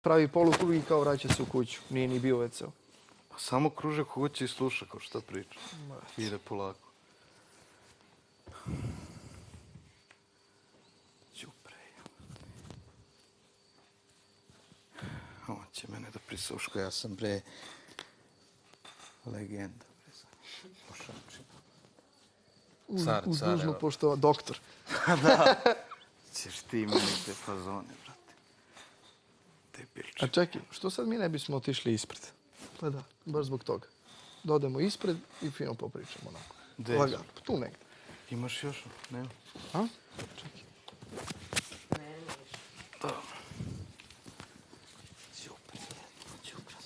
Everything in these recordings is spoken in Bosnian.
pravi polukrug i kao vraća se u kuću. Nije ni bio već ceo. Samo kruže kući i sluša kao šta priča. Ide polako. Ćupre. On će mene da prisuška. Ja sam bre legenda. Uz dužno pošto doktor. Da. Ćeš ti meni te fazone, brate. Te pilče. A čekaj, što sad mi ne bismo otišli ispred? Pa da, baš zbog toga. Da odemo ispred i fino popričamo onako. Gde? Lagano, tu negde. Imaš još? Nema. A? Čekaj. Dobro. Ćupre, ćupras.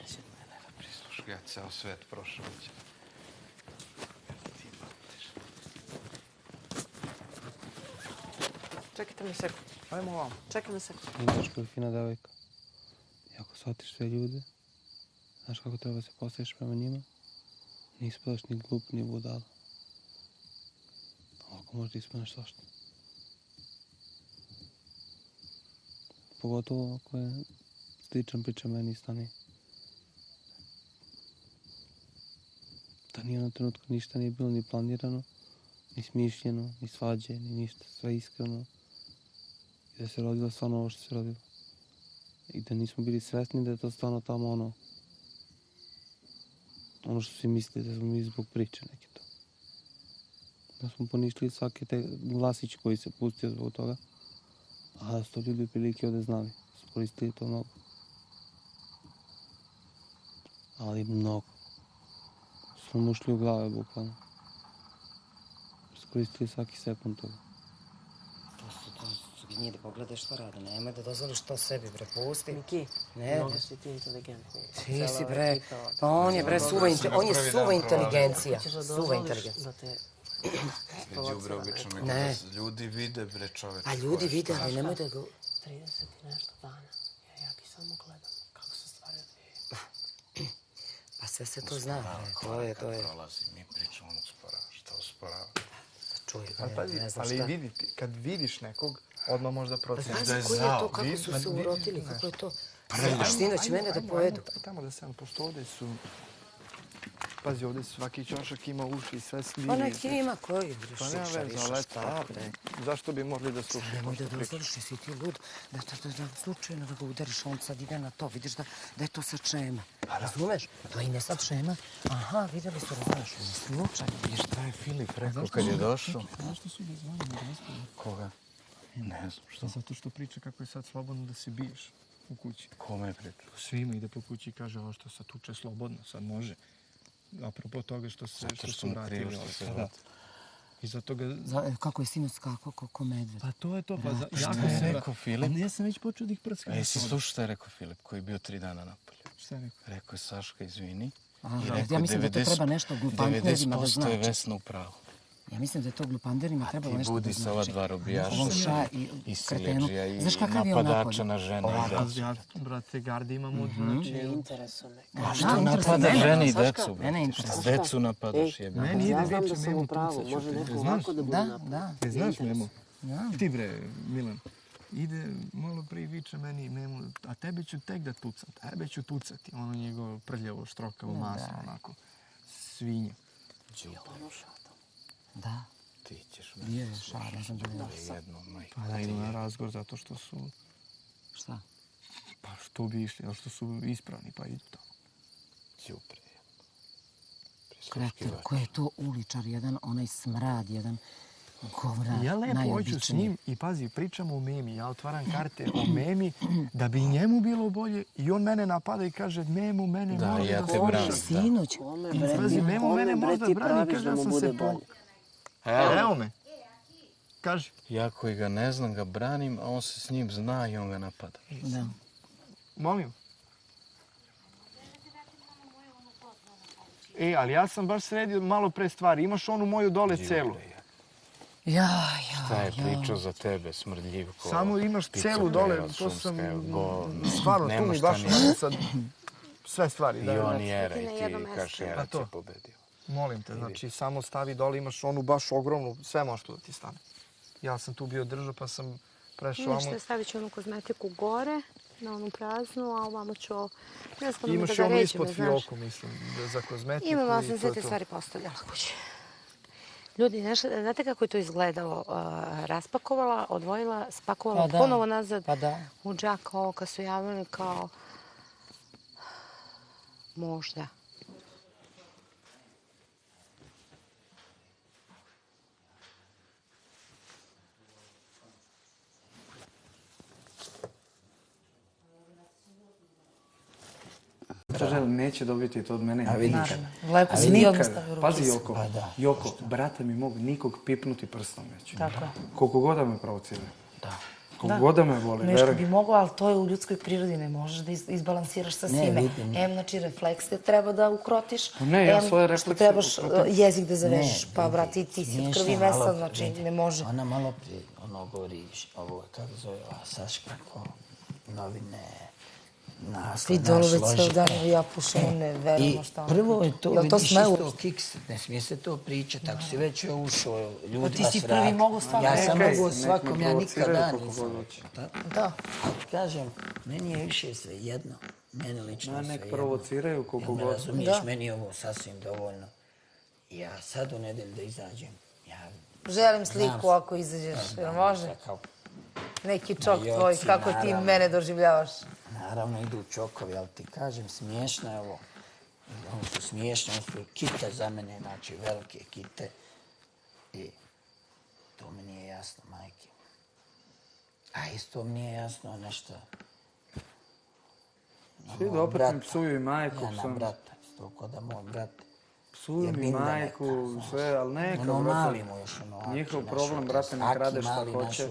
Će mene da prisluška. Ja ceo svet prošao će. Čekajte me sekund. Ajmo vam. Čekaj me sekund. Vidiš koja je fina devojka. I ako shvatiš sve ljude, znaš kako treba se postaviš prema njima, ne ispadaš ni glup, ni budala. Ovako možda ispadneš svašta. Pogotovo ako je sličan priča meni i Stani. Da nije na trenutku ništa nije bilo ni planirano, ni smišljeno, ni svađe, ni ništa. Sve iskreno. I da se rodilo stvarno ovo što se rodilo. I da nismo bili svesni da je to stvarno tamo ono što svi misli da smo mi zbog priče neke to. Da smo poništili svake te glasiće koji se pustio zbog toga. A da su to ljudi prilike ovde znali. Su koristili to mnogo. Ali mnogo. Su nam ušli u glave bukvalno. Su koristili svaki sekund toga. Nije da pogledaš šta rade, nemoj da dozvoliš to sebi, bre, pusti. Miki, Ne, mnogo si ti inteligentni. ti si, bre, pa on je, bre, on je suva inteligencija. Hoćeš da Suva dozvoliš inteligencija. da te... Đubre, obično nego Ne. da ljudi vide, bre, čoveče. A ljudi vide, ali nemoj da ga... 30 i nešto dana. Ja ti samo gledam kako se stvari odvijaju. Pa sve se to zna, bre, to je... Prolazi, mi pričamo, on usporava. Šta usporava? Čuj, Ali, bre, ne znam ali šta. vidite, kad vidiš nekog, odmah možda proceniš. Pazi koji je to, kako su se urotili, kako je to... Sinoć mene da pojedu. Tamo da sam, pošto ovde su... Pazi, ovde svaki ćošak ima uši i sve slidi. Pa nek ima koji, bre, Pa nema šuša veze, više, ali šta, bre. zašto bi morali da slušaju? Nemoj da dozvoliš, jesi ti lud, da slučajno da ga udariš, on sad ide na to, vidiš da je to sad šema. Razumeš? To im je sad šema. Aha, videli su, razumeš, on je slučajno. I šta je Filip rekao kad je došao? Zašto su da zvali na raspravu? Koga? Ne znam, što? Zato što priča kako je sad slobodno da se biješ u kući. Kome je pričao? Svima ide po kući i kaže ovo što sad tuče slobodno, sad može. Apropo toga što su vratili. I zato ga... Kako je sinoć skako, ko medved. Pa to je to, pa Šta je rekao Filip? A ja sam već počeo da ih prckam. A jesi slušao šta je rekao Filip, koji je bio 3 dana napolju? Šta je rekao? Rekao je Saška, izvini. Ja mislim da to treba nešto glupanderima da 90% je znači. Vesna u pravu. Ja mislim da je to glupanderima trebalo nešto da Ti znači. budi sa ova dva robijaša Loša i kretenu. siledžija i Znaš kakav je on napadača napolju? na žene i decu. Ja, brate, gardi imamo, znači... Ne interesuje me. A što napada žene i Saška, decu, mene brate? interesuje. Šta decu napadaš, jebe? Meni ide Ja znam veče da sam Memo u pravu, tucaću. može neko Znaš? ovako da bude Da, napad. da. Ne znaš Memo? Ja. Ti bre, Milan. Ide malo pre i viče meni Memo, a tebe ću tek da tucam, tebe ću tucati. Ono njegovo prljavo, štrokavo maso, onako. Svinja. Da. Ti ćeš Bio je šar, ne znam da je. jednom, majko. Pa da idu na razgovor zato što su... Šta? Pa što bi išli, ali što su ispravni, pa idu tamo. Ćupre. Kreten, ko je to uličar jedan, onaj smrad, jedan govnar, Ja lepo hoću s njim i pazi, pričamo o Memi. Ja otvaram karte o Memi da bi njemu bilo bolje i on mene napada i kaže Memu, mene Da, može ja da te sluša. branim. Sinoć. Kome, I bre, pazi, Memu mene kome, bre, možda ti brani, praviš kaže da ja mu sam bude se bolje? Evo me. Kaži. Ja koji ga ne znam ga branim, a on se s njim zna i on ga napada. Da. Molim. Ali ja sam baš sredio malo pre stvari. Imaš onu moju dole celu. Ja. Šta je pričao za tebe, smrdljivko? Samo imaš celu dole, to sam... Stvarno, tu mi baš sad sve stvari. I on i Era i ti kaže Era će pobedio. Molim te, znači samo stavi dole, imaš onu baš ogromnu, sve može tu da ti stane. Ja sam tu bio držao prešao Ništa, stavit ću onu kozmetiku gore, na onu praznu, a ovamo ću... Imaš i ono ispod fioku, mislim, za kozmetiku. Imam, ali sam sve te stvari postavljala kući. Ljudi, znate kako je to izgledalo? Raspakovala, odvojila, spakovala ponovo nazad u džak, ovo kad su javili kao... Možda. Kaže, neće dobiti to od mene. A vidi Lepo si ti odmah Nikad, stavio ruke. pazi Joko, Joko, brata mi mogu nikog pipnuti prstom neću. Koliko god da me provocira. Koliko god da me voli, Nešto veruj. bi moglo, ali to je u ljudskoj prirodi, ne možeš da izbalansiraš sa svime. Znači, reflekse treba da ukrotiš. Ne, ja svoje reflekse trebaš ukrotim. jezik da zavežeš. Pa, brate, i ti si od krvi mesa, znači, ne može. Ona malo prije, govori, ovo, kako zove, Saška, novine, Ti dolo već sve dan, ja pušem, ne verujemo šta. I prvo je to, vidiš smelo? isto kiks, ne smije se to pričati, ako si već ušao, ljudi vas ti si prvi mogu stvarno. Ja sam Okej, mogu nek me svakom, ja nikada provociraju koliko nisam. god hoće. Da. Ali kažem, meni je više sve jedno, meni lično sve Nek jedno. provociraju koliko Jel me god. razumiješ, meni je ovo sasvim dovoljno. Ja sad u nedelju da izađem, Želim sliku ako izađeš, jer može? Neki čok tvoj, kako ti mene doživljavaš. Naravno idu čokovi, ali ti kažem, smiješno je ovo. Oni su smiješni, oni su kite za mene, znači velike kite. I to mi nije jasno, majke. A isto mi nije jasno nešto. Svi da opet mi psuju i majku. Ja na brata, isto ko da moj brat. Psuju mi majku, sve, ali neka, Ono brate. mali mu još ono. Njihov problem, brate, ne krade šta hoće.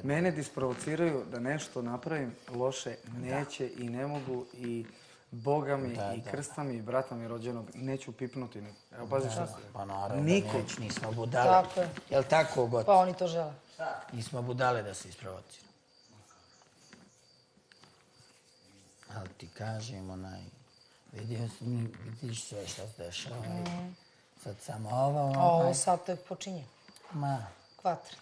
Mene disprovociraju da nešto napravim loše, neće i ne mogu i Boga mi i krsta mi i brata mi rođenog neću pipnuti. Evo, pazi šta se. Pa naravno, Niko. nismo budale. Tako je. Jel tako god? Pa oni to žele. Nismo budale da se isprovociramo. Ali ti kažem, vidiš sve šta se dešava. Sad samo ovo... Ovo sad tek počinje. Ma, Kvatre.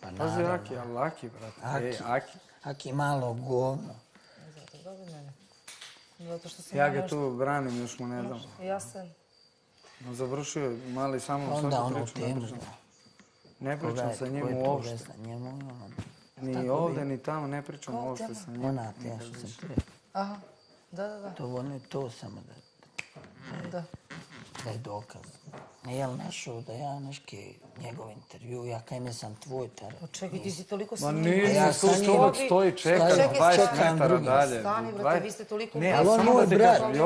pa Pazi, naravno. Aki, ali Aki, brate. Ej, Aki. Aki malo govno. Zato dobri mene. Zato što sam Ja ga tu branim, još mu ne dam. Ja sam... Završio je mali sa mnom Onda svaku ono priču, ne temu. pričam. Ne pričam sa njim uopšte. Njemu, Ni ovdje, ni tamo ne pričam uopšte sa njim. ona te, ja što sam ti rekao. Aha, da. To ono je to samo Da. da je dokaz. Jel našao da ja neške njegov intervju, ja kaj ne sam tvoj tar. Čekaj, ti si toliko Ma sam... nije, ja tu sa njim- čovjek stoji, čeka Čekaj, 20 čekam metara drugi. dalje. Stani, brate, vi ste toliko... Ne, Ali on samo moj da ti brat. kažem,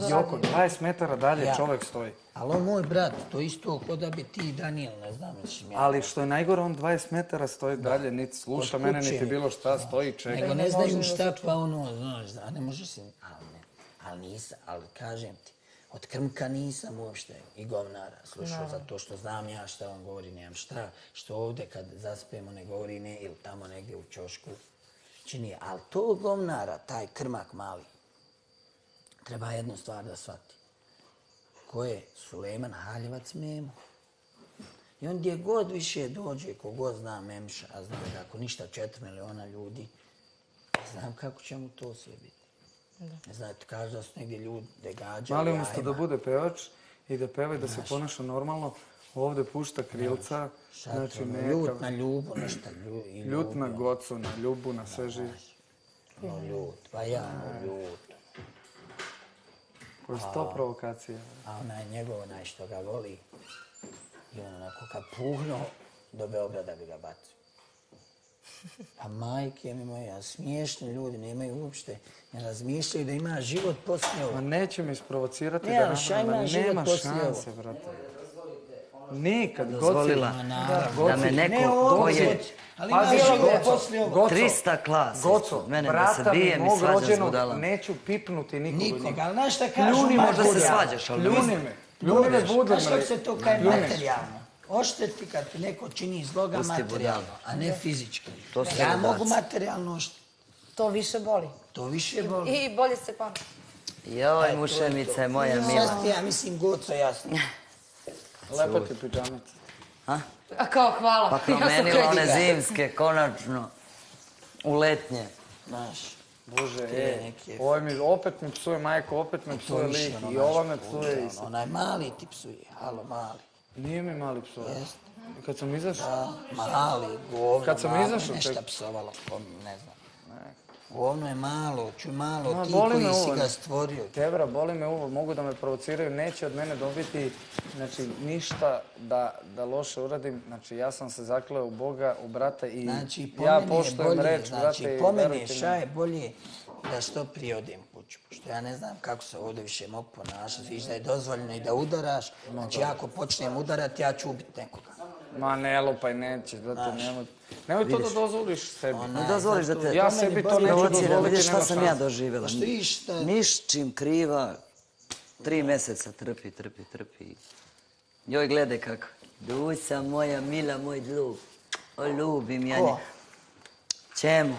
Joko, 20 metara dalje Ja. čovjek stoji. Ali on moj brat, to isto ko da bi ti Daniel, ne znam, mislim ja. Ali što je najgore, on 20 metara stoji dalje, niti sluša mene, niti bilo šta, stoji, čeka. Nego ne znaju šta, pa ono, znaš, da ne možeš se... Ali nisam, ali kažem ti, od krmka nisam uopšte i govnara slušao, zato što znam ja šta on govori, nemam šta, što ovdje kad zaspemo ne govori ne, ili tamo negdje u ćošku čini. Ali to govnara, taj krmak mali, treba jednu stvar da shvati. Ko je Sulejman Haljevac Memo. I on gdje god više dođe, kogod zna Memša, a zna da ako ništa 4 miliona ljudi, znam kako će mu to sve biti. Ne znate, kaže da su negdje ljudi da gađaju Mali umjesto jajima. da bude pevač i da peva i da se ponaša normalno, ovdje pušta krilca, znači Ljut na ljubu, nešto ljut na gocu, na ljubu, na sve živo. No ljut, pa ja no ljut. Koje su to provokacije? A onaj njegov, onaj što ga voli, i on onako kad puhno, do Beograda bi ga bacio. Pa majke mi moja, smiješni ljudi nemaju uopšte, ne razmišljaju da ima život poslije ovo. Ma neće me isprovocirati Ne, da ali šta napravim, ima život nema poslije šanse, ovo? brate. Nikad, Dozvolila da me neko ko je Ali ima život poslije ovo. 300 klasa Goco, ispod mene da se brata mi bijem i mog svađam s rođenog budalama. neću pipnuti nikoga od njih. Nikoga, ali znaš šta kažu? Pljuni, možda se materijalno? svađaš, ali Pljuni me, pljuni me budem. Znaš kako se to kaže materijalno? Ošteti kad ti neko čini zloga Pusti materijalno, budalo. a ne fizički. To su Ja ludaci. mogu materijalno ošteti. To više boli. To više boli. I bolje se pamti. Joj, mušemice moja mila. Sad ti ja mislim goco jasno. Lepa ti pidžamica. A kao hvala. Pa promenila one zimske, konačno. U letnje. Znaš. Bože, ovo mi opet me psuje majko, opet me psuje lik i ova me psuje. Onaj mali ti psuje, halo mali. Nije mi mali psuje. Kad sam izašao? Da, mali, govno, kad sam malo izašao, nešto psovalo, ne znam. Govno je malo, čuj malo, ti boli koji me si uvo. ga stvorio. Tebra, boli me uvo, mogu da me provociraju, neće od mene dobiti, znači, ništa da loše uradim. Znači, ja sam se zakleo u Boga, u brata i ja poštujem reč, brate, i po meni verujte mi. šta je bolje da što prije odem kuću, pošto ja ne znam kako se ovdje više mogu ponašati, viš da je dozvoljeno i da udaraš, znači ako počnem udarati, ja ću ubiti nekoga. Ma ne lupaj, neće, brate, nemoj to da dozvoliš sebi. Ne dozvoliš da te Ja sebi to neću dozvoliti, vidiš šta nema sam ja šanse. doživjela. Ničim kriva, 3 mjeseca trpi. Joj, gledaj kako. Dusa moja, mila, moj ljub. O, ljubim ja njega. Čemu?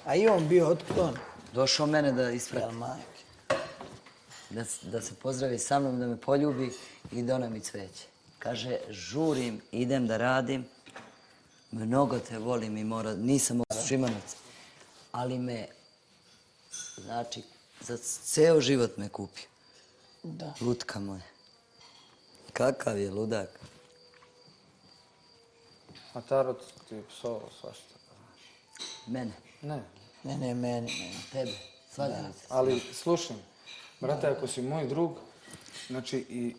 A i on bio otklon. Došao mene da isprati. Da se pozdravi sa mnom, da me poljubi i dona mi cveće. Kaže, žurim, idem da radim, mnogo te volim i nisam Šimanac, ali me, znači, za ceo život me kupio. Lutka moja. Kakav je ludak. A Tarot ti je psovao svašta. Mene. Ne, meni. Tebe. Svađali se. Ali, slušaj, brate, ako si moj drug, znači,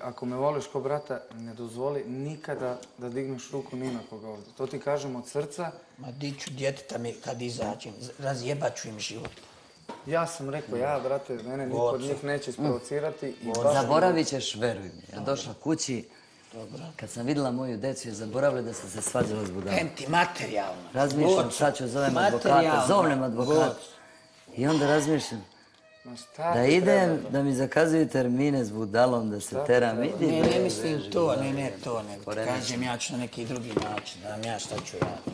ako me voliš ko brata, ne dozvoli nikada da digneš ruku ni na koga ovdje. To ti kažem od srca. Ma di ću djeteta mi kad izađem, razjebat ću im život. Ja sam rekao, brate, mene niko od njih neće isprovocirati. Zaboravit ćeš, veruj mi. Ja došla kući, kad sam vidjela moju decu, je zaboravila da sam se svađala s budalom. Ti materijalno. Razmišljam, sad ću zovem advokata, zovnem advokata. I onda razmišljam, da idem, da mi zakazuju termine s budalom, da se teram. Ne mislim to, ne to, nego kažem ja ću na neki drugi način, znam ja šta ću raditi.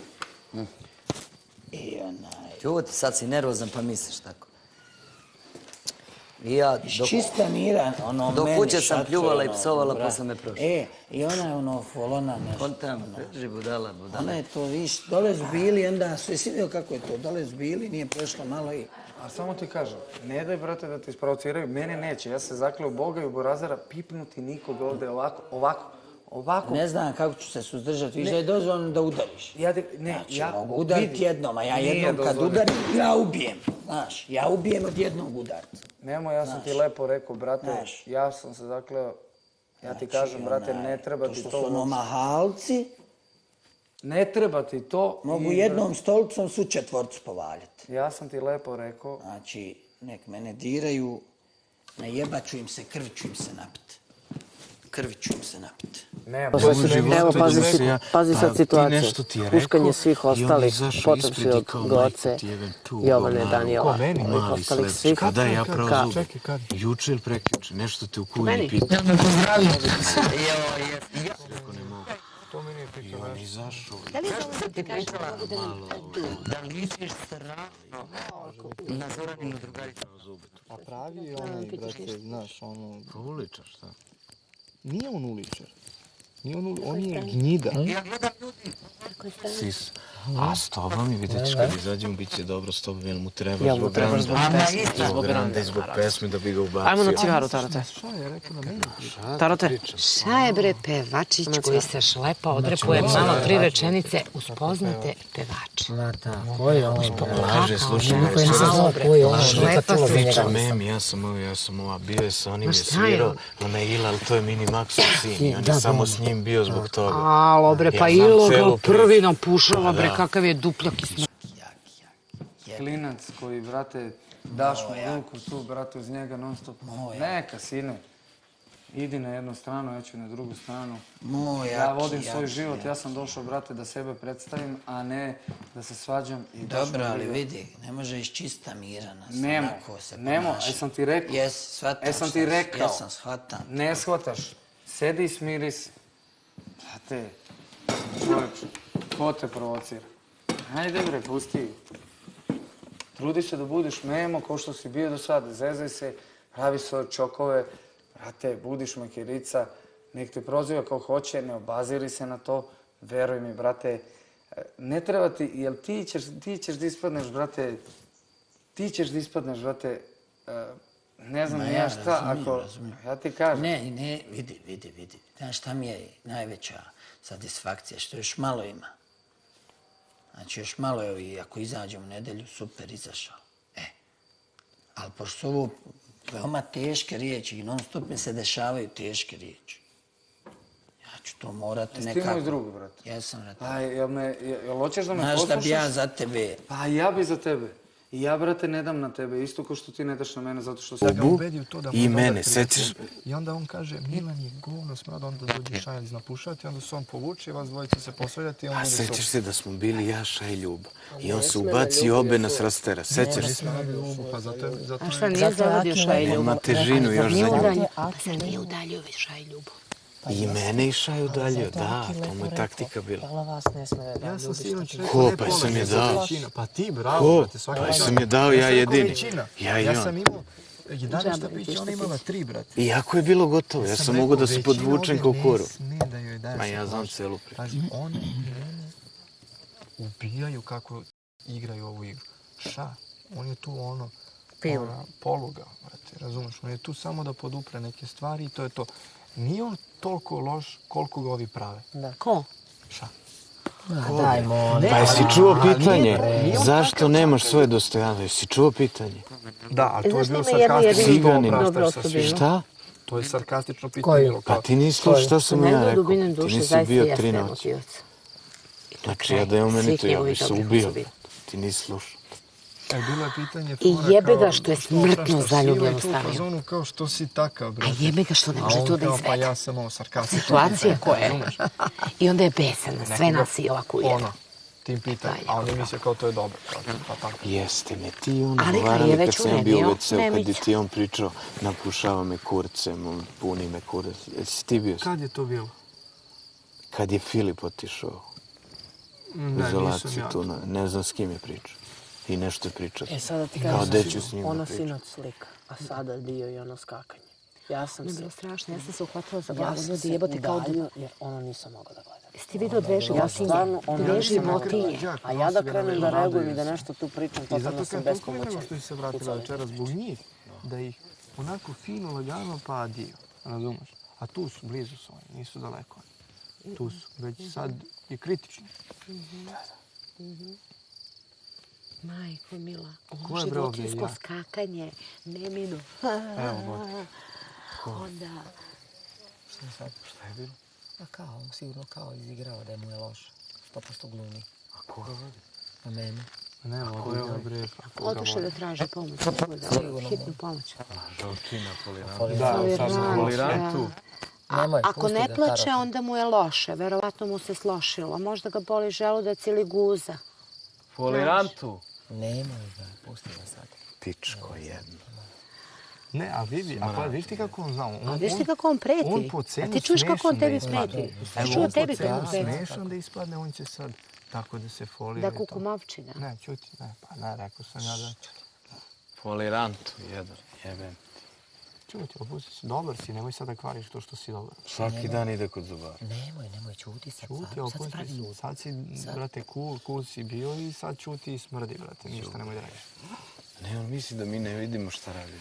Čuti, sad si nervozan pa misliš tako. Čista mira, ono do meni kuće sam pljuvala i šacuje, psovala pa sam me prošla. I ona je ono folona nešto. Kontam, drži budala. Ona je to, viš, dole su bili, onda sve si vidio kako je to, dole su bili, nije prošlo malo i... A samo ti kažem, ne daj, brate, da ti isprovociraju, mene neće. Ja se zakleo u Boga i u Borazara, pipnuti nikog ovdje ovako. Ne znam kako ću se suzdržati, viš da je dozvoljeno da udariš. Ja mogu udariti jednom, a ja jednom kad udarim, ja ubijem. Znaš, ja ubijem od jednog udarca. Nemoj, ja sam ti lepo rekao, brate, ja sam se zakleo, ja ti kažem, brate, ne treba ti to. To što su ono mahalci, ne treba ti to. Mogu jednom stolicom svu četvorcu povaljati. Ja sam ti lepo rekao. Znači, nek mene diraju, najebat ću im se, krvi ću im se napiti. Evo, pazi sad situaciju. Puškanje svih ostalih, počevši od Goce, Jovane, Danijela, ostalih svih. Kada ja pravo zube? Juče ili prekjuče? Nešto te u kuhinji pita. Ja me pozdravio. To mi nije pitao. I on izašao. Da li sam ti pričala da ličiš strašno na Zoraninu drugaricu? A pravi je onaj, brate, znaš, ono... Uličar, šta? Nije on uličar. On je gnjida. Ja gledam ljudi. Sis. A s tobom i vidjet ćeš kad izađemo, bit će dobro s tobom, jer mu treba zbog granda i zbog pesme da bi ga ubacio. Ajmo na cigaru, Tarote. Šta je rekao na meni? Tarote. Šta je bre pevačić koji se šlepa, odrepuje malo 3 rečenice, uspoznate pevače. Mata, ko je on? Laže, slušaj. Priča memi, ja sam ova, bio je sa onim je svirao, ona je Ila, ali to je Mini Maxov sin. On je samo s njim bio zbog toga. Alo bre, pa Ilo ga prvi napušava bre, kakav je dupljak i smrt. Klinac koji, brate, daš mu ruku tu, brate, uz njega non stop. Neka, sine. Idi na jednu stranu, ja ću na drugu stranu. Ja vodim svoj život, ja sam došao, brate, da sebe predstavim, a ne da se svađam. Dobro, ali vidi, ne može iz čista mira nas. Nemo, jesam ti rekao. Jesam ti rekao. Jesam, shvatam. Ne shvataš. Sedi i smiri se. Brate, čovječ, ko te provocira? Hajde bre, pusti. Trudi se da budiš memo ko što si bio do sada. Zezaj se, pravi svoje čokove. Brate, budiš makirica. Nek te proziva ko hoće, ne obaziri se na to. Veruj mi, brate, Ne treba ti, jer ti ćeš da ispadneš, brate, ne znam ja šta, ako, ja ti kažem. Ne, vidi. Znaš šta mi je najveća satisfakcija, što još malo ima. Znači, još malo je i ako izađem u nedelju, super, izašao. Ali pošto su ovo veoma teške riječi i non stop mi se dešavaju teške riječi. Ja ću to morati nekako... Jesi ti moj drug, brate? Jesam, brate. Pa, jel hoćeš da me poslušaš? Znaš da bi ja za tebe... Pa ja bi za tebe. I ja, brate, ne dam na tebe, isto kao što ti ne daš na mene, zato što sam... Obu i mene, sećaš... I onda on kaže, Milan je govno smrad, onda dođe Šajl napušati, onda se on povuče, vas dvojica se posvađati i on A bude sećaš se da smo bili ja, Ša i Ljuba. I on se ubacio obe nas rastera, sećaš se? A šta nije zavodio Ša i Ljuba? Ima težinu još za nju. Pa nije udaljio već Ša i Ljubu. I mene i Šaj udaljio, da, to mu je taktika bila. Hvala vas ne sme da Ja sam sinoć rekao, Ko, ne pa pola, sam je nego dao? većina. Pa ti, bravo, brate, svaki Pa sam je dao ja jedini. Ja i Ja on. sam imao 11 pića, ona imala 3, brate. Iako je bilo gotovo, ja sam mogao da se podvučem kao koru. Ne da joj daje. Ma ja znam celu priču. Pazi, one mene ubijaju kako igraju ovu igru. Ša, on je tu ona poluga, brate, razumeš? On je tu samo da podupre neke stvari i to je to. Nije on toliko loš koliko ga ovi prave. Ko? Ša. Daj, molim. Pa jesi čuo pitanje? Zašto nemaš svoje dostojanstvo? Jesi čuo pitanje? Da, ali to je bilo Znaš, ima jednu sarkastično. Ciganin. Dobro osobinu. Šta? To je sarkastično pitanje. Pa ti nisi slušao šta sam ja rekao. Dubinem Ti duše nisi zaista bio jeste 3 noći. emotivac. Znači ja da je o meni to, ja bi se ubio. Ti nisi slušao. Bilo je pitanje I fora jebe ga kao, što je što smrtno opraštaš zaljubljen sile u i tu stariju. fazonu kao što si takav, A brate. jebe ga što ne A može to on da kao, pa izvede. ja sam ovo sarkastično. Situacija koja je. I onda je besan na sve nas i ovako ujede. Ono, tim pitanje. A oni misle kao to je dobro. Pa tako. Jeste me ti on Ali kad je govarali već kad sam bio u uredio, WC-u, kad je Nemić. ti on pričao, napušava me kurcem, puni me kurac. Jesi ti bio? Kad je to bilo? Kad je Filip otišao u Ne, izolaciju nisam ja. tu, ne znam s kim je pričao. I nešto je pričao. Sada ti Kao kažem, gde ću s njim da ono pričam. sinoć slika, a sada dio i ono skakanje. Ja sam To je se... bilo strašno, ja sam se uhvatila za Ja glavu, sam ljudi se jebote kao udaljio, jer ono nisam mogla da gledam. Jesi ti vidio dve stvarno, životinje? Dve životinje. A ja da krenem da reagujem i da nešto tu pričam, I totalno zato sam kad toliko nego bespomoćan. što se vratila večera zbog njih, da ih onako fino, lagano pa adio. Razumeš? A tu su, blizu su oni, nisu daleko. Tu su, već sad je kritično. Majko mila, Ko ovo je bre ovdje životinsko ja? skakanje, Nemino. Evo, god. Onda, Šta je bilo? A kao, sigurno kao izigrao da mu je loše. 100% glumi. A koga vodi? A mene? Ne, vodi ga bre. otišao da traži pomoć. Hitnu pomoć. Žalčina, Polirana. Da, sad smo Polirantu. Nemoj, Ako pusti ne da plače, tarafa. onda mu je loše. Verovatno mu se slošilo. Možda ga boli želudac ili guza. Folirantu. Nemoj ga, pusti ga sad. Pičko jedno. Ne, a vidi, a pa vidiš ti kako on zna. A vidiš ti kako on preti? On po cenu A ti čuješ kako on tebi smešan da preti? ispadne. Ti Evo, čuo on po tebi cenu kako preti? smešan da ispadne, on će sad tako da se folira Da i to. kukumavči, da. Ne, čuti, ne, pa ne, rekao sam ja da... Folirantu, jedan, jebem. Čuti, opusti se, dobar si, nemoj sad da kvariš to što si dobar. Svaki dan ide kod zubara. Nemoj, čuti sad. Čuti, Sad se opusti pravi se, lud. sad si, brate, cool si bio i sad čuti i smrdi, brate, ništa nemoj da radiš. Ne, on misli da mi ne vidimo šta radi.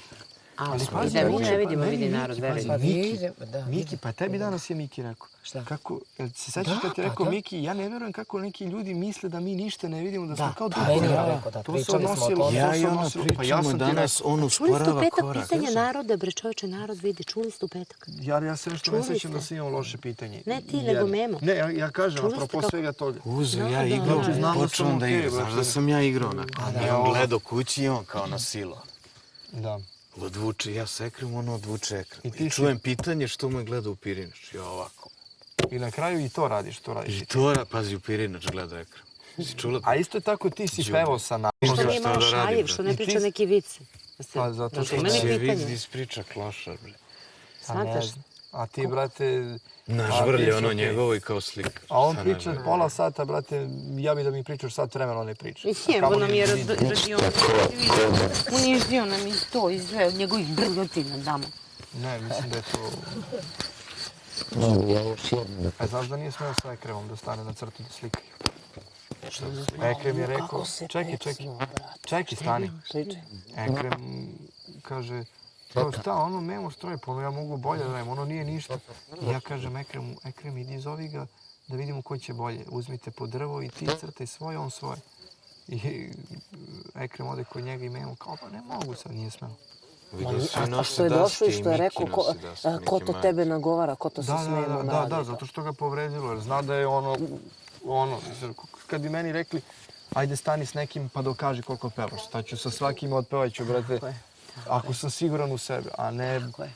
Ali pazi, da mi Bože, ne vidimo, meni vidi Miki, narod, pazi, veruj. Pa Miki, vidim, da, Miki, pa tebi danas je Miki rekao. Šta? Kako, jel se sećaš kad ti je pa rekao da. Miki, ja ne verujem kako neki ljudi misle da mi ništa ne vidimo, da smo kao meni je duhovi. rekao da, To se pričali smo o odnosilo, tome. Ja to i se ona odnosilo, pa ja pričamo sam ti danas, on Čuli ste u usporava petak korak. pitanje naroda, bre čovječe, narod vidi, čuli ste u petak? Ja se nešto ne Čuli sećam da ste? sam imao loše pitanje. Ne ti, nego Memo. Ne, ja kažem, Čuli ste apropo kako- svega toga. Uzeo ja Da, igrao, da, da. počeo on da Znamo igra. sam, Znaš okej, da sam ja igrao onako. I on gledao kući i on kao na silo. Da. Odvuče, ja se ekram, ono odvuče ekran. I ti I čujem pitanje što mu je gledao u Pirinač. Ja ovako. I na kraju i to radiš, to radiš. I to, pazi, u Pirinač gleda ekran. Si čula? A isto tako ti si pevao sa nama. Što Šta nije malo da radim, šaljiv, što ne I ti priča si- neki vici. Pa zato što Ima li Se pitanje? vidi ispriča klošar, bre. Smatraš? A ti, brate... Nažvrlje a, ono okej. njegovo i kao slika. A on Šta priča nažvrlje? pola sata, brate, ja bi da mi pričaš sat vremena, on ne priča. Evo nam je radio, uniždio nam i to, izveo njegovih brljotina damo. Ne, mislim da je to... Ja još jedno. A znaš da nije smeo sa ekrevom da stane na crtu da slikaju? Ekrem je rekao, čekaj, stani. Ekrem kaže, šta, ono nemoš troje, pa ono ja mogu bolje da dajem, ono nije ništa. I ja kažem Ekremu, Ekrem, idi zovi ga da vidimo ko će bolje. Uzmite po drvo i ti crtaj svoje, on svoje. I Ekrem ode kod njega i Memo kao, pa ne mogu sad, nije smeo. A što je došlo i što je rekao, ko to tebe nagovara, ko to se smije mu radi? Da, zato što ga povredilo, jer zna da je ono, kad bi meni rekli, ajde stani s nekim pa dokaži koliko pevaš, šta ću sa svakim otpevaću, brate, ako sam siguran u sebe, a ne... Tako je.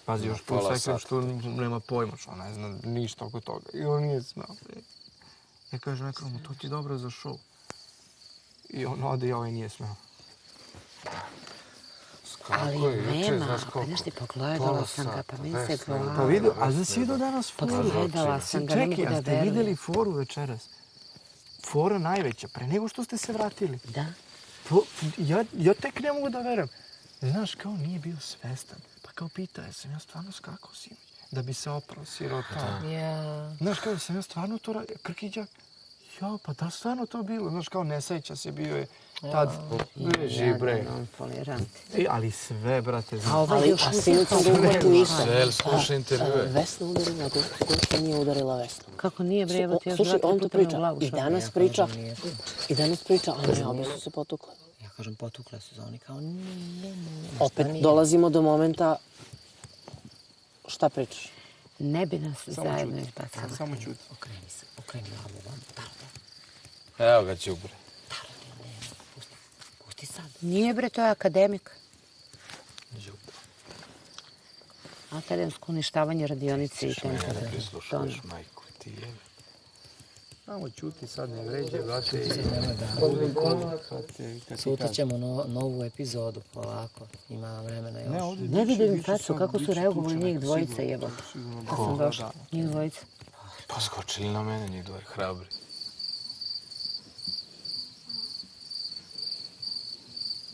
Pazi, još plus Ekrem što nema pojma, što ne zna ništa oko toga. I on nije znao. Ja kažem Ekremu, to ti je dobro za show. I on ode i ovaj nije smeo. Ali nema, znaš ti, pogledala sam ga, pa mi se glava. Pa vidio, a znaš si vidio danas foru? Pogledala sam ga, ne mogu da verujem. Čekaj, a ste vidjeli foru večeras? Fora najveća, pre nego što ste se vratili. Da. Ja tek ne mogu da verujem. Znaš, kao nije bio svestan. Pa kao pitao, jesam ja stvarno skakao sinoć? Da bi se oprao sirota. Znaš, kao sam ja stvarno to radio. Krkiđak, ja, pa da stvarno to bilo? Znaš, kao ne seća se, bio je tad žibre. Ali sve, brate, znaš. Ali sinoć sam ga uhvatio isto. Sve, slušaj intervjue. Vesna udarila, Gojka nije udarila Vesnu. Kako nije, bre, evo ti još Slušaj, on to brate priča. u glavu. I danas priča, a ne, obe su se potukle. Ja kažem, potukle su za oni kao ne. Opet dolazimo do momenta šta pričaš. Ne bi nas zajedno izbacala. Samo čuti. Okreni glavu vam. Evo ga ćubre. Pusti sad. Nije, bre, to je akademik. Akademsko uništavanje radionice i tempa. Ne prislušaš, majku, ti jebe. Samo čuti, sad ne vređe, brate. Sutra ćemo novu epizodu, polako. Ima vremena još. Ne vidim kad su, kako su reagovali njih dvojica, jebote. Kad sam došla, njih dvojica. Pa skočili na mene, njih dvoje, hrabri.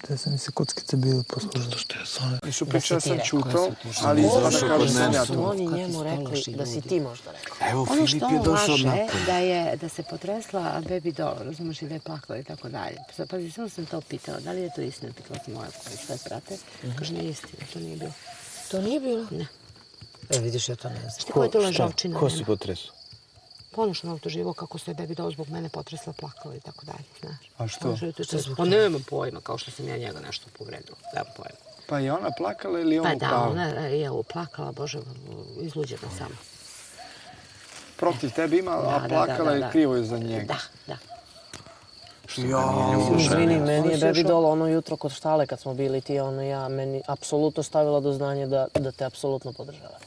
Te sam mi se kockice bile poslušali. Što je sam... Nisu pričali, ja sam čutao, ali izvršao kod mene. Su oni njemu rekli da si ti možda rekao. Evo, Ono Filip što je on došao laže, napolje. da se potresla baby doll, razumiješ, i da je plakala i tako dalje. Pazi, samo sam to pitala, da li je to istina, pitala sam moja koja sve prate. Kaže, nije istina, to nije bilo. To nije bilo? Ne. Vidiš, ja to ne znam. Šti koja je to lažovčina? Ko si potresao? Ponošno nam to živo kako se baby doll zbog mene potresla, plakala i tako dalje, znaš. A što? Pa nemam pojma, kao što sam ja njega nešto povredila, nemam pojma. Pa je ona plakala ili on Pa da, ona je plakala, Bože, izluđena samo. Protiv tebe ima, a plakala je krivo za njega. Da. Izvini, meni je baby doll ono jutro kod štale kad smo bili ti, ono ja, meni apsolutno stavila do znanja da te apsolutno podržava.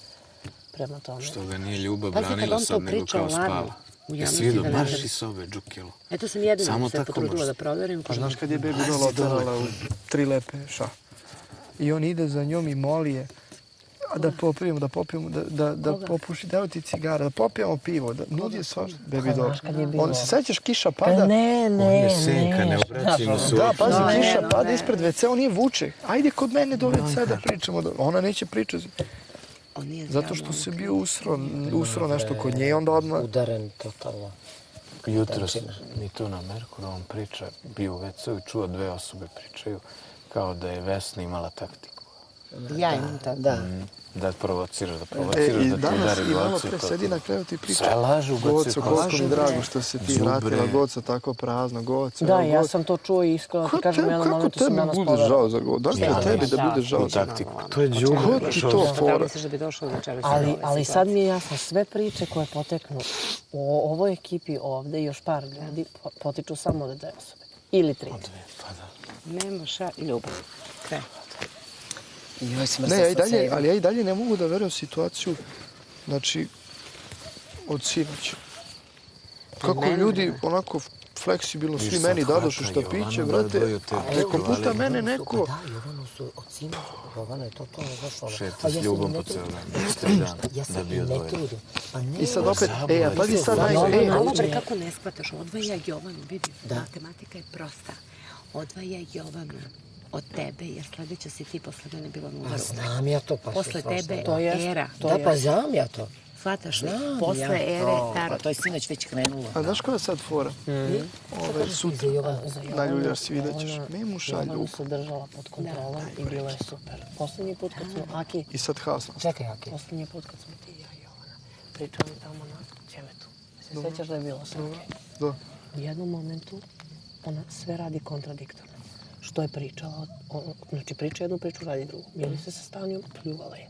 Prema tome. Što ga nije ljubav branila sad nego kao spava. Jesi vidio, marš iz sobe, džukilo. Eto sam jedina se potrudila da proverim. Pa znaš kad je baby doll oterala u 3 lepe i on ide za njom i moli je da popijemo, da popuši, da ti cigara, da popijemo pivo, da nudi je svašta. Baby doll. On se sećaš, kiša pada? Ne. On je senka, ne obraćimo se. Da, pazi, kiša pada ispred WC, on nije vuče. Ajde kod mene do WC da pričamo. Ona neće pričati. Zato što se bio usro nešto kod nje i onda odmah... Udaren totalno. Jutros mi tu na Merkuru, on priča, bio u WC-u i čuo 2 osobe pričaju kao da je Vesna imala taktiku. Ja imam tako. Da provociraš, da ti udari Gocu. I malo pre sedi na krevetu i priča. Sve lažu, Gocu, koliko mi drago što se ti vratila. Gocu, tako prazno, Gocu. Da, ja sam to čuo i iskreno ti kažem, ja na momentu sam danas budeš žao za Gocu? Da li tebi da budeš žao za taktiku? To je džugo. Ko ti to fora? Ali sad mi je jasno, sve priče koje poteknu u ovoj ekipi ovde i još par ljudi potiču samo od 2 osobe. Ili 3. Nema i ljubav. Kraj. Ne, ali ja i dalje ne mogu da verujem situaciju, znači, od sinoća. Kako ljudi onako fleksibilno svi meni dadošu šta piće, brate, preko puta mene neko... Da, Jovanu su od sinoća, Jovanu je totalno zašlo. Šeta s ljubom po cijel dan, da bi odvojio. I sad opet, a pazi sad Malo bre, kako ne shvataš, odvaja Jovanu, vidi, matematika je prosta. Odvaja Jovanu od tebe, jer sljedeća si ti posle mene bila na udaru. Znam ja to, pa posle tebe to Era. Da, pa znam ja to. Shvataš li? Posle ere Pa to je sinoć već krenulo. A znaš koja je sad fora? Sutra, naljuljaš si, vidjet ćeš. Memu šalju. Jovana se držala pod kontrolom i bilo je super. Posljednji put kad smo, Aki, I sad hasno. Čekaj, Aki. posljednji put kad smo ti i ja i Jovana pričali tamo na Ćemetu. Se sjećaš da je bilo sve okej? Da. U jednom momentu ona sve radi kontradiktorno. Što je pričala, znači priča jednu priču, radi drugu. Miri se sa Stanjom, pljuvala je.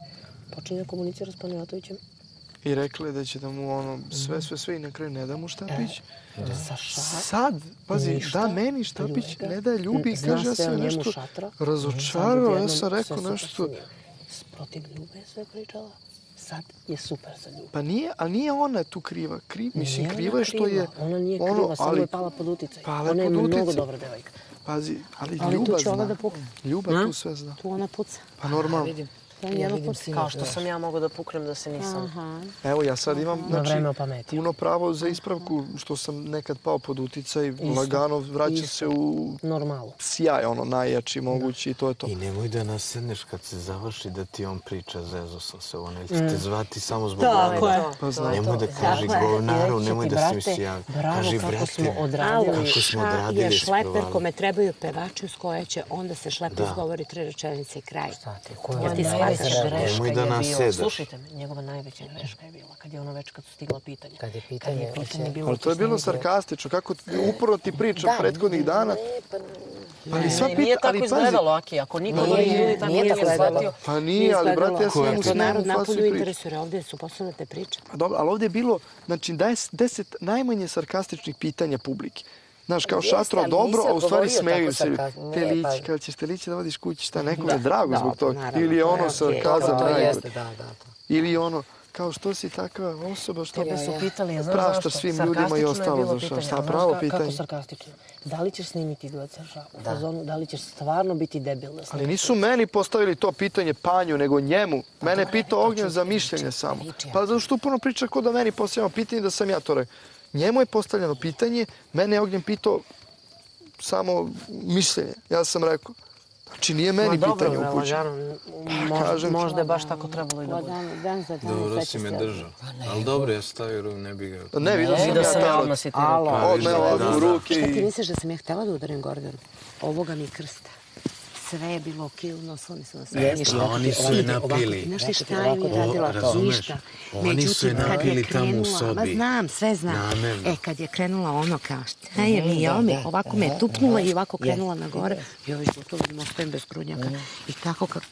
Počinje da komunicira s Panajatovićem. I rekli da će da mu ono sve i na kraju ne da mu Štapić. Sad, pazi, da meni Štapić ne da ljubi, kaže ja sam nešto razočarao, ja sam rekao nešto. Protiv Ljube je sve pričala. Sad je super sa Ljubom. Pa nije, ali nije ona tu kriva. Mislim, kriva je što je... Ona nije kriva, samo je pala pod uticaj. Ona je mnogo dobra devojka. Pazi, ali Ljuba zna. Ljuba tu sve zna. Tu ona puca. Pa normalno. Ja vidim sinoć. Kao što sam ja mogla da puknem da se nisam... Evo, ja sad imam puno pravo za ispravku što sam nekad pao pod uticaj, lagano vraćam se u normalu. Sjaj, ono, najjači mogući i to je to. I nemoj da nasedneš kad se završi da ti on priča zezo sam se, ono, ili će te zvati samo zbog govnara. Nemoj da kaži govnaru, nemoj da se mi se javi. Kaži, brate, kako smo odradili. Je šleper kome trebaju pevači uz koje će onda se šleper izgovori 3 rečenice i kraj. Nemoj da nasedaš. Slušajte me, njegova najveća greška je bila kad je ono već kad su stigla pitanja. Kad je pitanje ali to je bilo sarkastično, kako uporno ti pričam prethodnih dana. Nije tako izgledalo, Aki, ako niko od ovih ljudi tako nije shvatio. Pa nije, ali brate, ja sam njemu To narod snemu fasu napolju i pričam. interesuje, ovdje su posljedate priče. Pa dobro, ali ovdje je bilo, znači, 10 najmanje sarkastičnih pitanja publike. Znaš, kao Šatro, dobro, a u stvari smeju se. Telići, kada ćeš Telići da vodiš kući, šta, nekom je drago zbog toga. Ili je ono sarkazam najgore. Ili je ono, kao što si takva osoba, što Tebe su pitali, znaš praštaš zašto? svim ljudima i ostalo. Šta pravo pitanje? Kako sarkastično? Da li ćeš snimiti duet sa u fazonu, da li ćeš stvarno biti debil da snimiš? Ali nisu meni postavili to pitanje Panju, nego njemu. Mene je pitao Ognjen za mišljenje samo. Pa zato što uporno priča ko da meni postavljamo pitanje da sam ja to rekao. Njemu je postavljeno pitanje, mene je Ognjen pitao samo mišljenje. Ja sam rekao, znači nije meni pitanje upućeno. Možda je baš tako trebalo i da bude. Dobro si me držao. Ali dobro, ja stavio ruku, ne bi ga... Ne, vidio sam ja tamo. Odme ovdje u ruke Šta ti i... misliš da sam ja htjela da udarim Gordanu? Ovoga mi krsta. Sve je bilo okej, nosili su nas sve ništa. Oni su je napili. Znaš ti šta je mi radila to? Ništa. Oni su je napili tamo u sobi. Ma znam, sve znam. Kad je krenula ono kao šta je mi, ovako me je tupnula i ovako krenula na gore. Ja već gotovo da ostajem bez grudnjaka. I tako kako,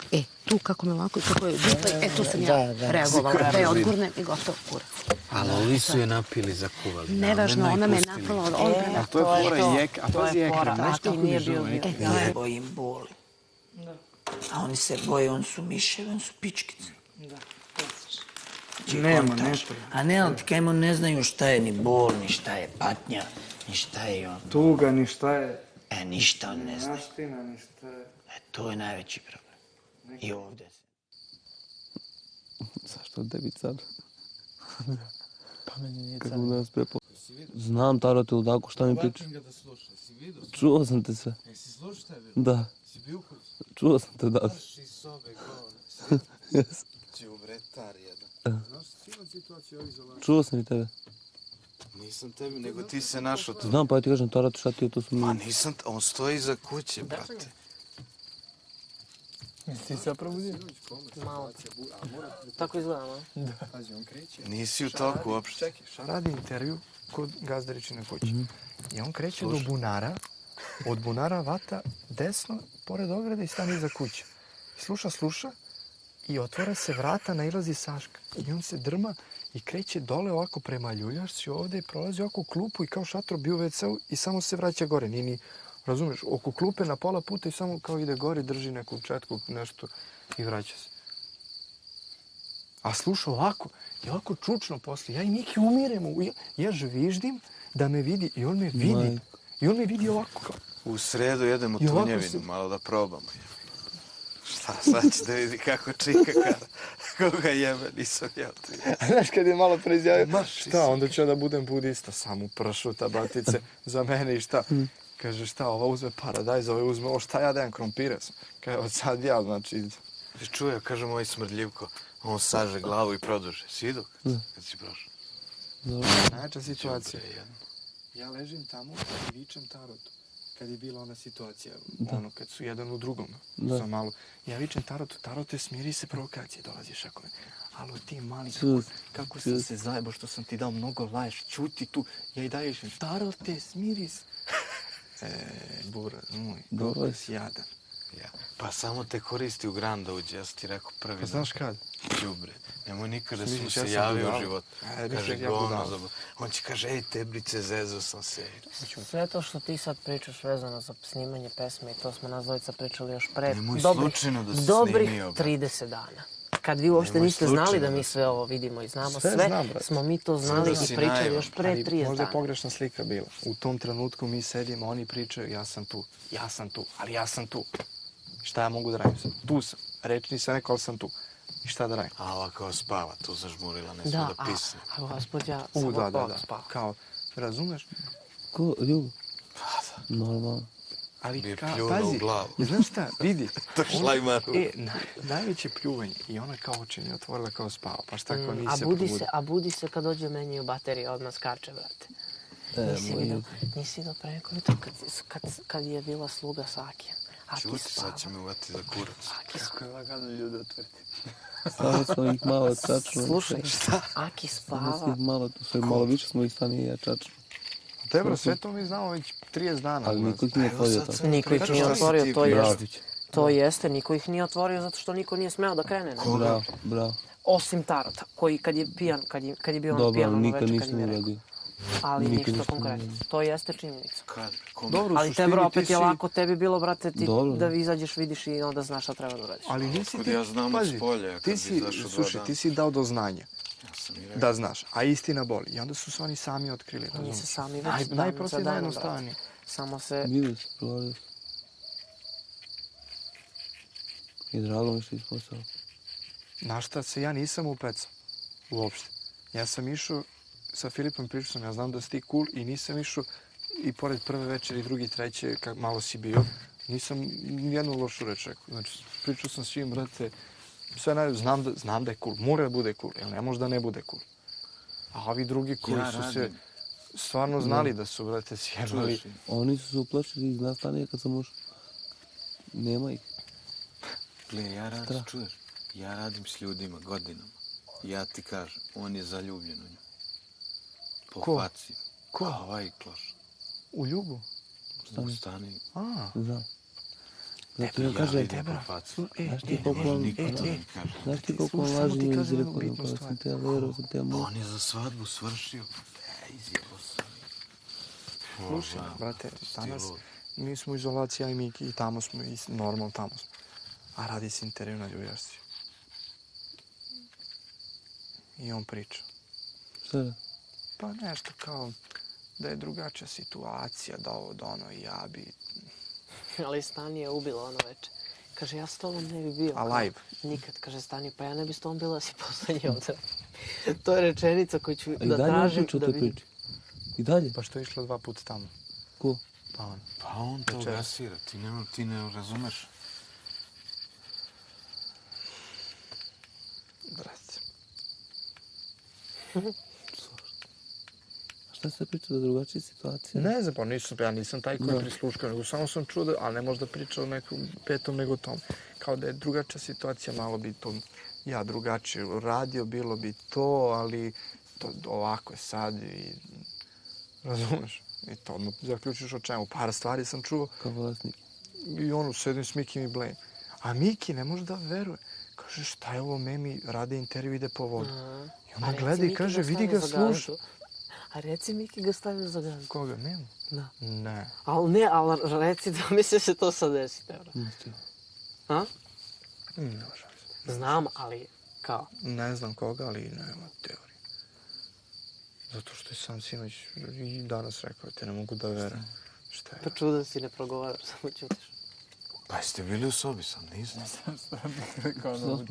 tu kako me ovako, kako je dupa, tu sam ja reagovala. Da je odgurnem i gotovo kurac. Ali ovi su je napili, zakuvali. Nevažno, ona me napala od odbrana. A to je fora i jek, a pazi Ekrem, znaš kako mi zove? Ja se bojim boli. A oni se boje, oni su miševi, oni su pičkice. Nema, nešto. A ne, ali ti kajmo ne znaju šta je ni bol, ni šta je patnja, ni šta je on. Tuga, ni šta je... Ništa on ne zna. Naština, ni šta je... To je najveći problem. I ovdje. Zašto tebi car? Pa meni nije car. Kako nas prepo... Znam, Taro, te ludako, šta mi pričaš? Čuo sam te sve. Jesi slušao šta je bilo? Da. Si bio kod? Čuo sam te, da. Baš iz sobe govno. Đubretar jedan. Znaš cijela situacija ovih izolaciji? Čuo sam i tebe. Nisam tebi, nego ti se našao tu. Znam, pa ja ti kažem, Taro, šta ti je, to su mi... Ma nisam, on stoji iza kuće, brate. Ti se probudio? Malo. Tako izgledamo, a? Pazi, on kreće. Nisi u toku uopšte. Čekaj, radi intervju kod Gazdaričine kuće. I on kreće do bunara, od bunara vata desno, pored ograde i stane iza kuće. Sluša i otvara se vrata, nailazi Saška. I on se drma i kreće dole ovako prema ljuljašci ovde i prolazi oko klupu i kao Šatro bio u WC-u i samo se vraća gore. Nije razumiješ, oko klupe na pola puta i samo kao ide gore, drži neku četku, nešto i vraća se. A sluša ovako, i ovako čučno posle. Ja i Miki umiremo, ja žviždim da me vidi i on me vidi. I on me vidi ovako kao... U sredu jedemo tunjevinu, malo da probamo. Šta, sad će da vidi kako čika kada. Koga jebe, nisam jel ti. Znaš, kad je malo preizjavio, šta, onda ću ja da budem budista. Samo pršuta, batice, za mene i šta. Kaže, šta, ova uzme paradajz, ova uzme, ovo šta ja dajem, krompire sam. Kaže, od sad ja, znači, Čuo, kaže moj smrdljivko, on saže glavu i produže. Si vidio kad si prošao? Najjača situacija. Ja ležim tamo i vičem Tarotu. Kad je bila ona situacija, ono, kad su jedan u drugom, sam malo. Ja vičem Tarotu, Tarote, smiri se, provokacije, dolaziš ako me. Alo, ti mali, kako sam se zajebao što sam ti dao mnogo laješ, čuti tu. Ja i daješ mi, Tarote, smiri se. Bura, moj, koliko si jadan. Pa samo te koristi u Granda uđe, ja sam ti rekao prvi. Pa znaš kad? Đubre, nemoj nikada da sam se javio u životu. Kaže, govno, on će kaže, ej, tebrice, zezao sam se. Sve to što ti sad pričaš vezano za snimanje pesme i to smo nas dvojica pričali još pre dobrih 30 dana. Kad vi uopšte niste znali da mi sve ovo vidimo i znamo sve, smo mi to znali i pričali još pre 30 dana. Možda je pogrešna slika bila. U tom trenutku mi sedimo, oni pričaju, ja sam tu, ali ja sam tu. Šta ja mogu da radim sad? Tu sam. Reč nisam rekao, ali sam tu. I šta da radim? A ova kao spava, tu zažmurila, ne smije da pisne. A gospođa samo spava. Kao, razumeš? Ko, ljubav? Normalno. Ali, bi je pljuna u glavu. Znaš šta, vidi. Šlajmaru. Najveće pljuvanje. I ona kao oči nije otvorila kao spava. Pa šta kao nisi se probudi. A budi se kad dođe meni u bateriju, odmah skarče, brate. Nisi vidio pre nekoliko kad je bila sluga s Akijem. Čuti, sad će me uvati za kurac. Kako je lagano ljude otvrti. Samo smo ih malo čačno. Slušaj, Aki spava. Malo više smo ih stani i ja čačno. Tebro, sve to mi znamo već 30 dana. Ali niko ih nije otvorio tako. Niko ih nije otvorio, to jeste. Niko ih nije otvorio zato što niko nije smeo da krene. Bravo. Osim Tarota, koji kad je pijan, kad je bio ono pijan ono večer, kad im je rekao. Ali ništa konkretno. To jeste činjenica. Ali Tebro, opet je lako tebi bilo, brate, da izađeš, vidiš i onda znaš šta treba da uradiš. Ali nisi ti, ja znam pazi, s polja, ti si, slušaj, ti si dao do znanja da znaš, a istina boli. I onda su se oni sami otkrili. Nisu sami već najprostije, najjednostavnije. Samo se... Vidio se, provalio se. I drago mi što isposao. Na šta se ja nisam upecao, uopšte. Ja sam išao sa Filipom, pričao sam, ja znam da si ti cool i nisam išao i pored prve večeri, drugi, treće, kako malo si bio, nisam nijednu lošu reč rekao. Znači, pričao sam svim, brate, sve najbolje, znam da je cool, mora da bude cool, jer ne može da ne bude cool. A ovi drugi koji su se stvarno znali da su, brate, sjebali. Oni su se uplašili iz nastanija kad sam ušao. Nema ih. Gle, ja radim s ljudima godinama. Ja ti kažem, on je zaljubljen u nju. Po faci. Ko? A ovaj kloš. U Ljubu? U stani. Da. Zato ja kažem, znaš ti koliko on laži mi izrekao, kada sam te verao, sam te amor. On je za svadbu svršio. Izjebo sam. Slušaj, brate, danas mi smo u izolaciji, ja i Miki, i tamo smo, i normalno tamo smo. A radi se intervju na Ljubljašci. I on priča. Šta je? Pa nešto kao da je drugačija situacija, da ovo, da ono, i ja bi... Ali Stani je ubila ono veče. Kaže, ja s tobom ne bi bio. A live? Nikad, kaže Stani, pa ja ne bi s tobom bila da si poslednji ovdje. To je rečenica koju ću da tražim da vidim. I dalje? Pa što je išlo 2 puta tamo? Ko? Pa on. Pa on to gasira, ti ne razumeš. Brate. Šta se priča da drugačije situacije? Ne znam, pa ja nisam taj koji prisluškao, nego samo sam čuo, ali ne možda pričao o nekom petom nego tom. Kao da je drugačija situacija, malo bi to ja drugačije radio, bilo bi to, ali to ovako je sad i razumeš. I to odmah zaključiš o čemu. Par stvari sam čuo. Kao vlasnik. I ono, sedim s Mikim i Blame. A Miki ne može da veruje. Kaže, šta je ovo, Memi rade intervju, ide po vodu. I ona gleda i kaže, vidi ga, sluša. A reci Miki ga stavio za gazdu. Koga, nema? Da. Ne. Ali reci da misliš se to sad desi, Tebro. A? Ne može. Znam, ali kao? Ne znam koga, ali nema teorije. Zato što je sam sinoć i danas rekao, te ne mogu da verujem. Šta je? Pa čudan si, ne progovaraš, samo ćutiš. Pa jeste bili u sobi sam, nisam. Slušao.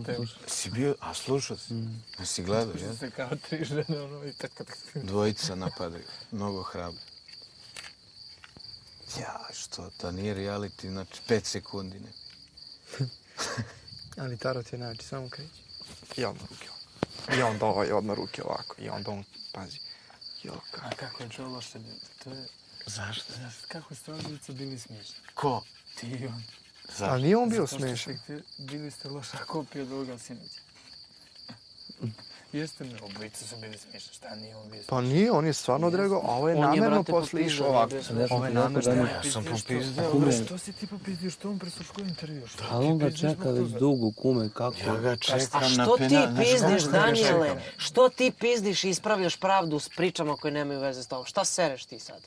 Si bio, a slušao si? Jesi gledao, ja? Se kao 3 žene, ono i tako. Dvojica napadaju, mnogo hrabro. Ja, što, da nije reality, znači 5 sekundi ne bi. Ali tarot je najjači, samo kreći. I odmah ruke ovako. I onda ovaj odmah ruke ovako. I onda on, pazi. A kako je to loše bilo? To je... Zašto? Kako ste obojica bili smiješni? Ko? Ti i on. Zašto? Ali nije on bio smiješan. Bili ste loša kopija od ovoga sinoća. Jeste mi, obojica su bili smiješni. Šta nije on bio smiješan? Pa nije, on je stvarno odreagovao, a ovo je namjerno posle išao ovako. Ovo je namjerno. Ja sam popizdeo. Što si ti popizdio? Što on presluškuje intervju? Ali on ga čeka već dugo, kume, kako? Ja ga A čekam na što penal. ti pizdiš, Danijele? Što ti pizdiš i ispravljaš pravdu s pričama koje nemaju veze s tobom? Šta sereš ti sad?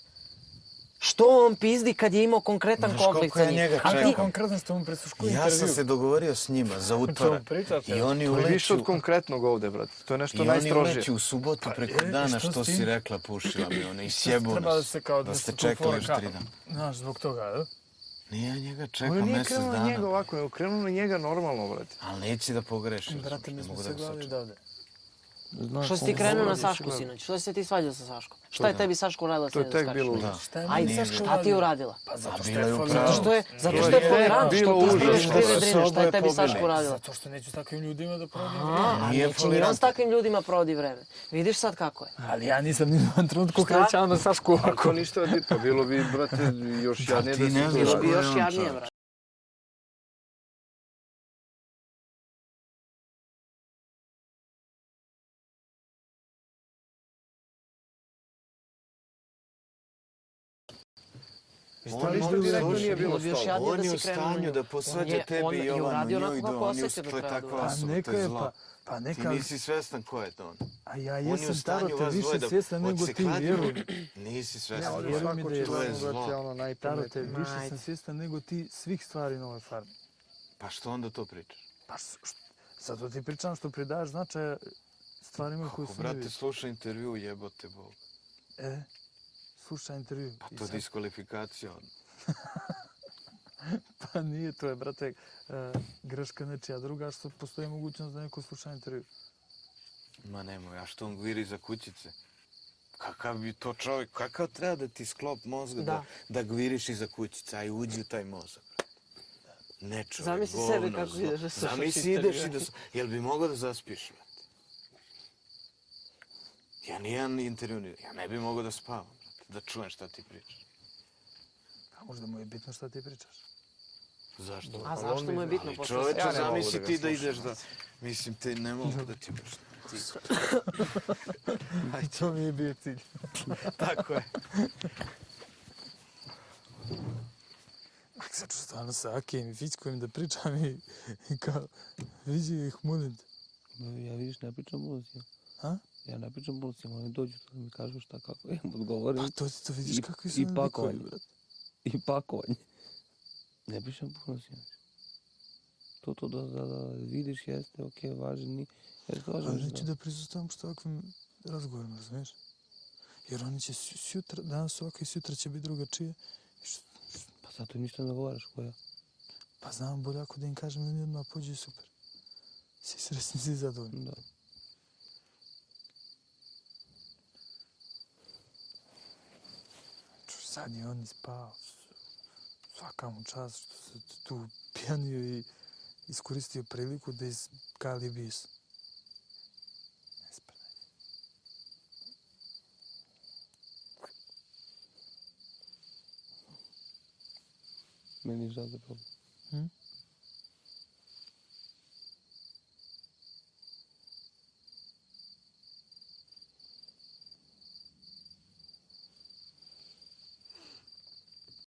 Što on pizdi kad je imao konkretan konflikt sa njim? A ti konkretno ste on presluškuje intervju? Ja sam se dogovorio s njima za utorak. I oni To je više od uleću... konkretnog ovde, brate. To je nešto I najstrožije. oni uleću u subotu preko dana što si rekla, pušila mi one i sjebu nas. Da ste čekali još 3 dana. Znaš, zbog toga, da? Nije, njega Ovo čeka nije mjesec krenuo na njega dana. ovako, nego krenuo na njega normalno, brate. Ali neće da pogreši. Brate, mi smo se gledali da ode. Što si ti krenuo na Sašku sinoć? Što si se ti svađao sa Saškom? Šta je tebi Saško uradila To je sinoć? tek bilo užas. Ajde, šta ti je uradila? Pa zato što bila je je u folirao. pravu. Zato što je folirao, bilo što ti užas. ispravljaš krive drine, šta je Oboje tebi Saško pobjede. uradila? Zato što neću s takvim ljudima da provodim A Nije neće ni on s takvim ljudima provodi vreme. Vidiš sad kako je? Ali ja nisam ni u jednom trenutku krećao na Sašku ovako. Ako ništa od pa bilo bi, brate, još jadnije ti ne da se... znaš. Bilo bi ko je još on, jadnije, čovječe? brate. On ništa direktno nije bilo Bilo bi još stalo. jadnije On je da u si krenuo na stanju nju. da posvađa On tebi i je ovamo uradio njoj onako da kako on je osjeća da to je treba da takva uradi. osoba, neka to je je, zlo. pa Ti neka... nisi svjestan ko je to on. A ja On je u jesam stanju Tarote vas više dvoje da svjestan nego ti, vjeruj mi. Nisi svjestan. Ali Vjeruj mi svako da je će to je gledati zlo. ono Tarote, najpametnije. više sam svjestan nego ti svih stvari na ovoj farmi. Pa što onda to pričaš? Pa zato ti pričam što pridaš značaja stvarima koje Kako, su brate, neviđene. slušaj intervju, jebote Bog. Slušaj intervju. Pa I to sad- diskvalifikacija. Pa nije, to je, brate, greška nečija druga, što postoji mogućnost da neko sluša intervju. Ma nemoj, a što on gviri za kućice? Kakav bi to čovjek, kakav treba da ti sklop mozga da gviriš iza kućice, aj uđi u taj mozak. Ne čovjek, Zamisli sebe kako ideš da slušaš Zamisli ideš i da... Jel bi mogao da zaspiš, brate? Ja nijedan intervju, ja ne bi mogao da spavam, brate, da čujem šta ti pričaš. A možda mu je bitno šta ti pričaš. Zašto? A zašto mu je bitno posle Čovječe, Ja ne mogu zamisli da ga ti da slušam. ideš da... Mislim, te ne mogu da ti baš... I to mi je bio cilj. Tako je. Sad ću stvarno sa Akijem i Fićkovim da pričam i kao, vidi ih, molim te. Ja vidiš, ne pričam bullcima. A? Ja ne pričam bullcima, oni dođu tu da mi kažu šta kako. Ja im odgovorim. Pa to vidiš I- kakvi su i nam pakovanje. likovi, brate. I pakovanje. Ne pričam bullcima. To da vidiš jeste, okej, važni. Ja slažem Ali se. neću da prisustavam što ovakvim razgovorima, razumiješ? Jer oni će sutra, danas ovako i sutra će biti drugačije. Pa zato ništa ne govaraš koja. Pa znam bolje ako da im kažem da oni odmah pođe super. Svi sresni, svi zadovoljni. Da. Sad je on ispao. Svaka mu čast što se tu pijanio i iskoristio priliku da iskali bis. Ne spredaj. Meni je žao za problem.